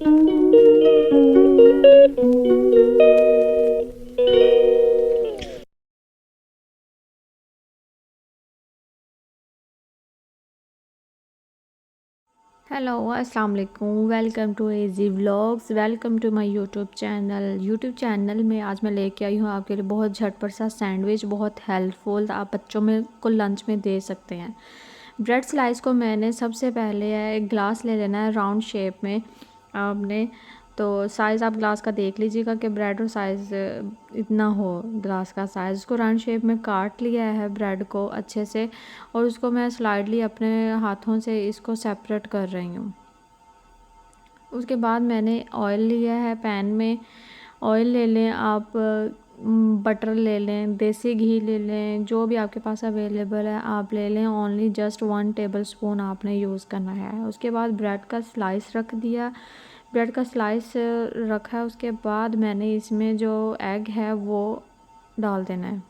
Hello अस्सलाम वालेकुम, welcome to AG vlogs, welcome to my YouTube channel में आज मैं लेके आई हूँ आपके लिए बहुत झटपट सा सैंडविच, बहुत हेल्पफुल। आप बच्चों में को लंच में दे सकते हैं। ब्रेड स्लाइस को मैंने सबसे पहले एक ग्लास ले लेना है राउंड शेप में। आपने तो साइज़ आप ग्लास का देख लीजिएगा कि ब्रेड और साइज़ इतना हो ग्लास का साइज़। उसको राउंड शेप में काट लिया है ब्रेड को अच्छे से, और उसको मैं स्लाइडली अपने हाथों से इसको सेपरेट कर रही हूँ। उसके बाद मैंने ऑयल लिया है, पैन में ऑयल ले लें आप, बटर ले लें, देसी घी ले लें, जो भी आपके पास अवेलेबल है आप ले लें। ओनली जस्ट 1 टेबलस्पून आपने यूज़ करना है। उसके बाद ब्रेड का स्लाइस रख दिया, ब्रेड का स्लाइस रखा है। उसके बाद मैंने इसमें जो एग है वो डाल देना है।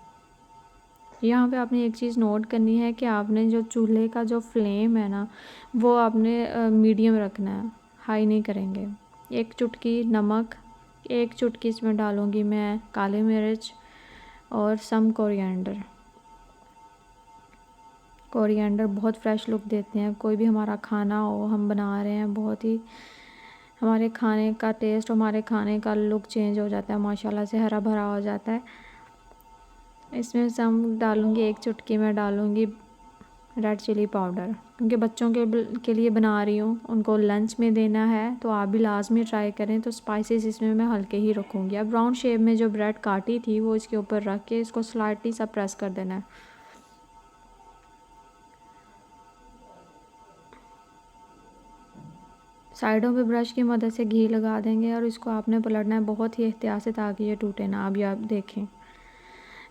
यहाँ पे आपने एक चीज़ नोट करनी है कि आपने जो चूल्हे का जो फ्लेम है ना, वो आपने मीडियम रखना है, हाई नहीं करेंगे। एक चुटकी नमक, एक चुटकी इसमें डालूँगी मैं काली मिर्च, और सम कोरिएंडर। कोरिएंडर बहुत फ्रेश लुक देते हैं। कोई भी हमारा खाना हो हम बना रहे हैं, बहुत ही हमारे खाने का टेस्ट, हमारे खाने का लुक चेंज हो जाता है, माशाल्लाह से हरा भरा हो जाता है। इसमें सम डालूँगी, एक चुटकी में डालूँगी रेड चिली पाउडर, क्योंकि बच्चों के लिए बना रही हूँ, उनको लंच में देना है, तो आप भी लाजमी ट्राई करें। तो स्पाइसेस इसमें मैं हल्के ही रखूँगी। अब राउंड शेप में जो ब्रेड काटी थी वो इसके ऊपर रख के इसको स्लाइटली सा प्रेस कर देना है। साइडों पे ब्रश की मदद से घी लगा देंगे और इसको आपने पलटना है बहुत ही एहतियात से, ताकि ये टूटे ना। अभी आप देखें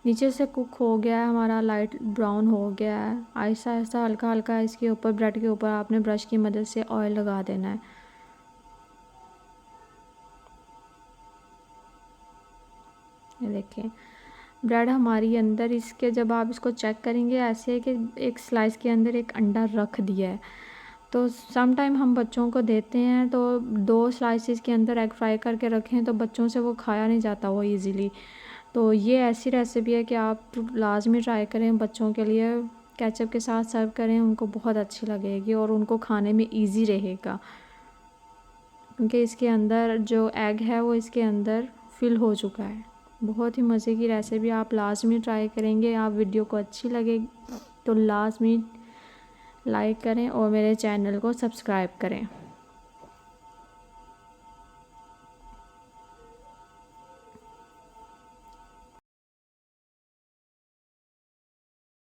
नीचे से कुक हो गया है हमारा, लाइट ब्राउन हो गया है। आहिस्ता आहिस्ता हल्का हल्का इसके ऊपर, ब्रेड के ऊपर आपने ब्रश की मदद से ऑयल लगा देना है। ये देखिए ब्रेड हमारी अंदर, इसके जब आप इसको चेक करेंगे ऐसे है कि एक स्लाइस के अंदर एक अंडा रख दिया है। तो सम टाइम हम बच्चों को देते हैं तो 2 स्लाइसेस के अंदर एग फ्राई करके रखें तो बच्चों से वो खाया नहीं जाता वो ईज़िली। तो ये ऐसी रेसिपी है कि आप लाजमी ट्राई करें बच्चों के लिए। केचप के साथ सर्व करें, उनको बहुत अच्छी लगेगी और उनको खाने में ईज़ी रहेगा, क्योंकि इसके अंदर जो एग है वो इसके अंदर फिल हो चुका है। बहुत ही मज़े की रेसिपी, आप लाजमी ट्राई करेंगे। आप वीडियो को अच्छी लगे तो लाजमी लाइक करें और मेरे चैनल को सब्सक्राइब करें।